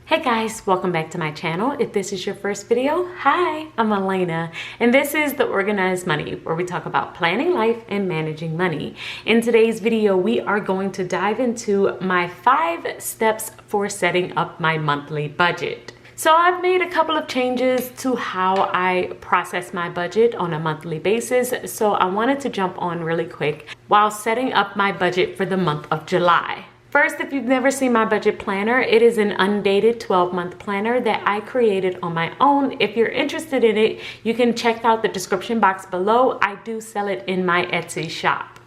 Hey guys, welcome back to my channel. If this is your first video, hi, I'm Alaina, and this is The Organized Money, where we talk about planning life and managing money. In today's video, we are going to dive into my 5 steps for setting up my monthly budget. So I've made a couple of changes to how I process my budget on a monthly basis, so I wanted to jump on really quick while setting up my budget for the month of July. First, if you've never seen my budget planner, it is an undated 12-month planner that I created on my own. If you're interested in it, you can check out the description box below. I do sell it in my Etsy shop.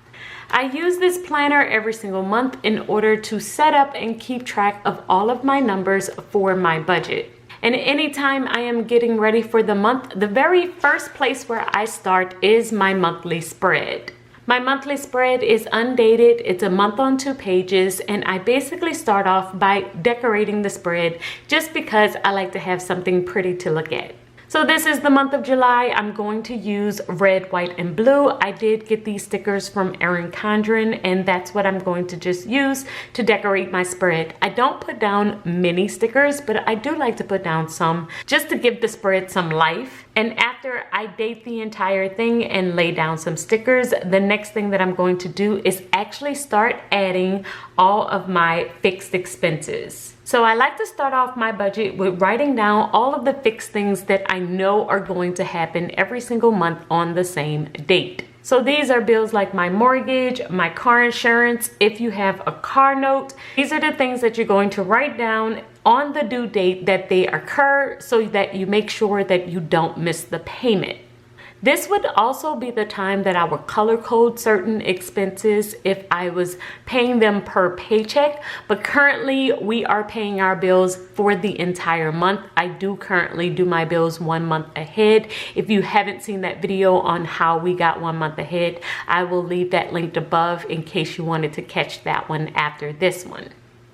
I use this planner every single month in order to set up and keep track of all of my numbers for my budget. And anytime I am getting ready for the month, the very first place where I start is my monthly spread. My monthly spread is undated, it's a month on 2 pages, and I basically start off by decorating the spread just because I like to have something pretty to look at. So this is the month of July. I'm going to use red, white, and blue. I did get these stickers from Erin Condren, and that's what I'm going to just use to decorate my spread. I don't put down many stickers, but I do like to put down some just to give the spread some life. And after I date the entire thing and lay down some stickers, the next thing that I'm going to do is actually start adding all of my fixed expenses. So I like to start off my budget with writing down all of the fixed things that I know are going to happen every single month on the same date. So these are bills like my mortgage, my car insurance, if you have a car note. These are the things that you're going to write down on the due date that they occur so that you make sure that you don't miss the payment. This would also be the time that I would color code certain expenses if I was paying them per paycheck, but currently we are paying our bills for the entire month. I do currently do my bills 1 month ahead. If you haven't seen that video on how we got 1 month ahead, I will leave that linked above in case you wanted to catch that one after this one.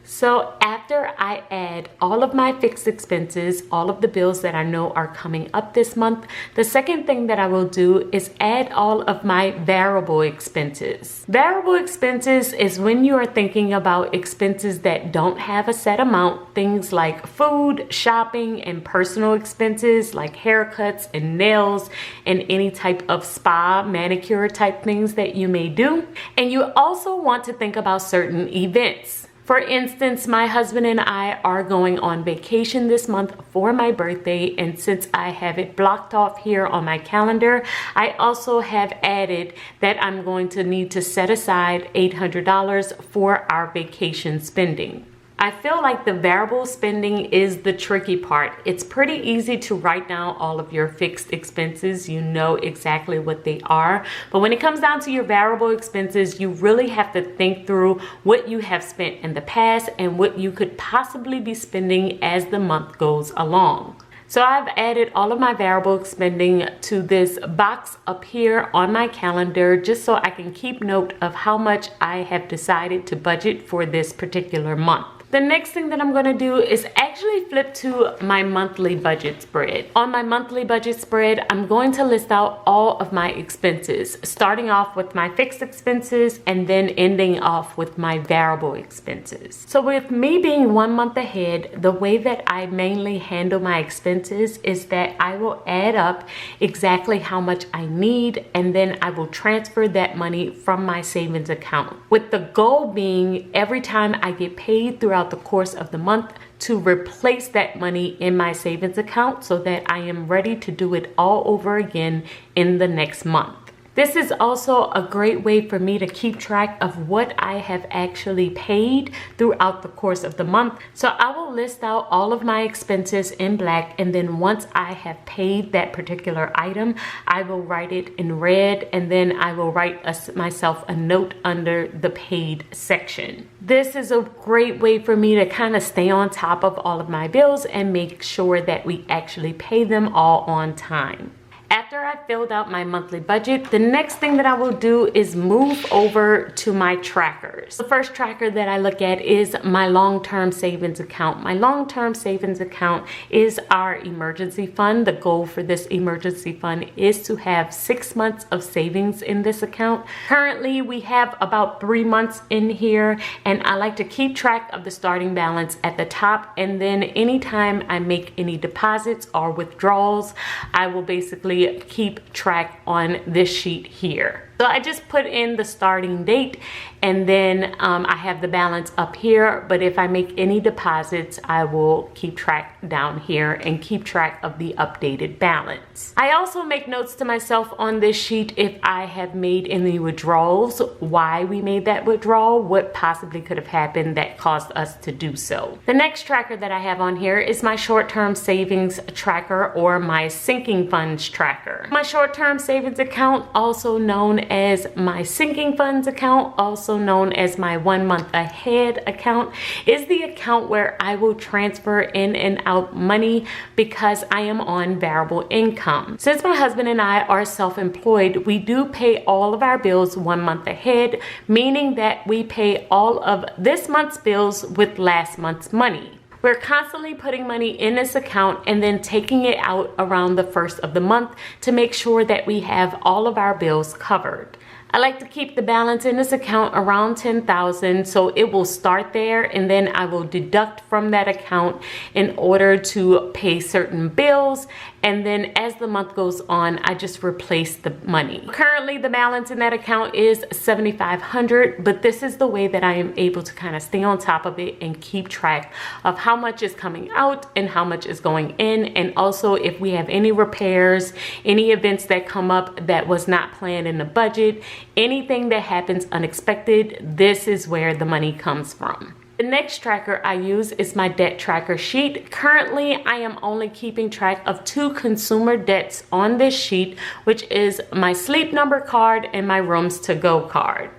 So after I add all of my fixed expenses, all of the bills that I know are coming up this month, the second thing that I will do is add all of my variable expenses. Variable expenses is when you are thinking about expenses that don't have a set amount, things like food, shopping, and personal expenses like haircuts and nails and any type of spa, manicure type things that you may do. And you also want to think about certain events. For instance, my husband and I are going on vacation this month for my birthday, and since I have it blocked off here on my calendar, I also have added that I'm going to need to set aside $800 for our vacation spending. I feel like the variable spending is the tricky part. It's pretty easy to write down all of your fixed expenses. You know exactly what they are. But when it comes down to your variable expenses, you really have to think through what you have spent in the past and what you could possibly be spending as the month goes along. So I've added all of my variable spending to this box up here on my calendar just so I can keep note of how much I have decided to budget for this particular month. The next thing that I'm going to do is actually flip to my monthly budget spread. On my monthly budget spread, I'm going to list out all of my expenses, starting off with my fixed expenses and then ending off with my variable expenses. So with me being 1 month ahead, the way that I mainly handle my expenses is that I will add up exactly how much I need, and then I will transfer that money from my savings account, with the goal being every time I get paid throughout the course of the month to replace that money in my savings account so that I am ready to do it all over again in the next month. This is also a great way for me to keep track of what I have actually paid throughout the course of the month. So I will list out all of my expenses in black, and then once I have paid that particular item, I will write it in red, and then I will write myself a note under the paid section. This is a great way for me to kind of stay on top of all of my bills and make sure that we actually pay them all on time. After I filled out my monthly budget, the next thing that I will do is move over to my trackers. The first tracker that I look at is my long-term savings account. My long-term savings account is our emergency fund. The goal for this emergency fund is to have 6 months of savings in this account. Currently, we have about 3 months in here, and I like to keep track of the starting balance at the top, and then anytime I make any deposits or withdrawals, I will basically keep track on this sheet here. So I just put in the starting date, and then I have the balance up here, but if I make any deposits, I will keep track down here and keep track of the updated balance. I also make notes to myself on this sheet if I have made any withdrawals, why we made that withdrawal, what possibly could have happened that caused us to do so. The next tracker that I have on here is my short-term savings tracker, or my sinking funds tracker. My short-term savings account, also known as my sinking funds account, also known as my 1 month ahead account, is the account where I will transfer in and out money because I am on variable income. Since my husband and I are self-employed, we do pay all of our bills 1 month ahead, meaning that we pay all of this month's bills with last month's money. We're constantly putting money in this account and then taking it out around the first of the month to make sure that we have all of our bills covered. I like to keep the balance in this account around $10,000, so it will start there, and then I will deduct from that account in order to pay certain bills, and then as the month goes on, I just replace the money. Currently, the balance in that account is $7,500, but this is the way that I am able to kind of stay on top of it and keep track of how much is coming out and how much is going in, and also if we have any repairs, any events that come up that was not planned in the budget, anything that happens unexpected, this is where the money comes from. The next tracker I use is my debt tracker sheet. Currently, I am only keeping track of 2 consumer debts on this sheet, which is my Sleep Number card and my Rooms to Go card.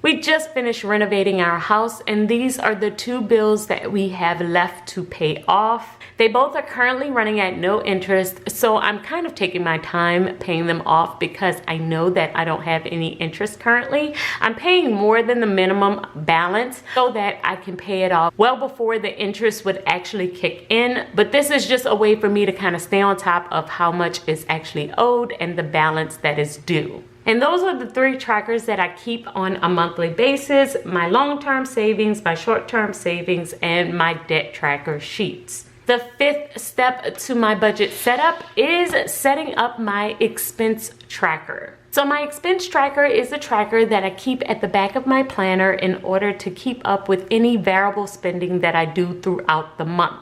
We just finished renovating our house, and these are the 2 bills that we have left to pay off. They both are currently running at no interest, so I'm kind of taking my time paying them off because I know that I don't have any interest currently. I'm paying more than the minimum balance so that I can pay it off well before the interest would actually kick in, but this is just a way for me to kind of stay on top of how much is actually owed and the balance that is due. And those are the 3 trackers that I keep on a monthly basis: my long-term savings, my short-term savings, and my debt tracker sheets. The 5th step to my budget setup is setting up my expense tracker. So my expense tracker is a tracker that I keep at the back of my planner in order to keep up with any variable spending that I do throughout the month.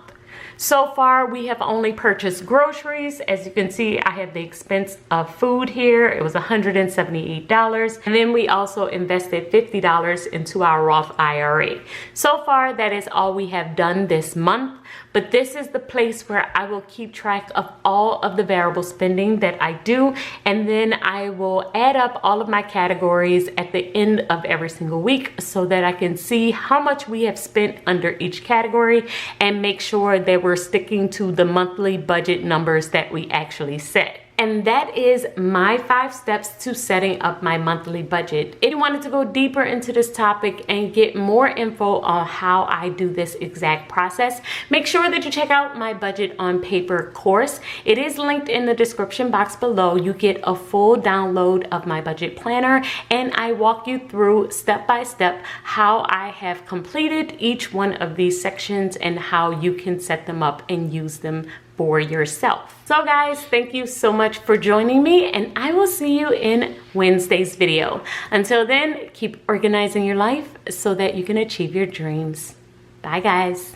So far, we have only purchased groceries. As you can see, I have the expense of food here. It was $178. And then we also invested $50 into our Roth IRA. So far, that is all we have done this month. But this is the place where I will keep track of all of the variable spending that I do. And then I will add up all of my categories at the end of every single week so that I can see how much we have spent under each category and make sure that we're sticking to the monthly budget numbers that we actually set. And that is my 5 steps to setting up my monthly budget. If you wanted to go deeper into this topic and get more info on how I do this exact process, make sure that you check out my Budget on Paper course. It is linked in the description box below. You get a full download of my budget planner, and I walk you through step by step how I have completed each one of these sections and how you can set them up and use them for yourself. So guys, thank you so much for joining me, and I will see you in Wednesday's video. Until then, keep organizing your life so that you can achieve your dreams. Bye guys.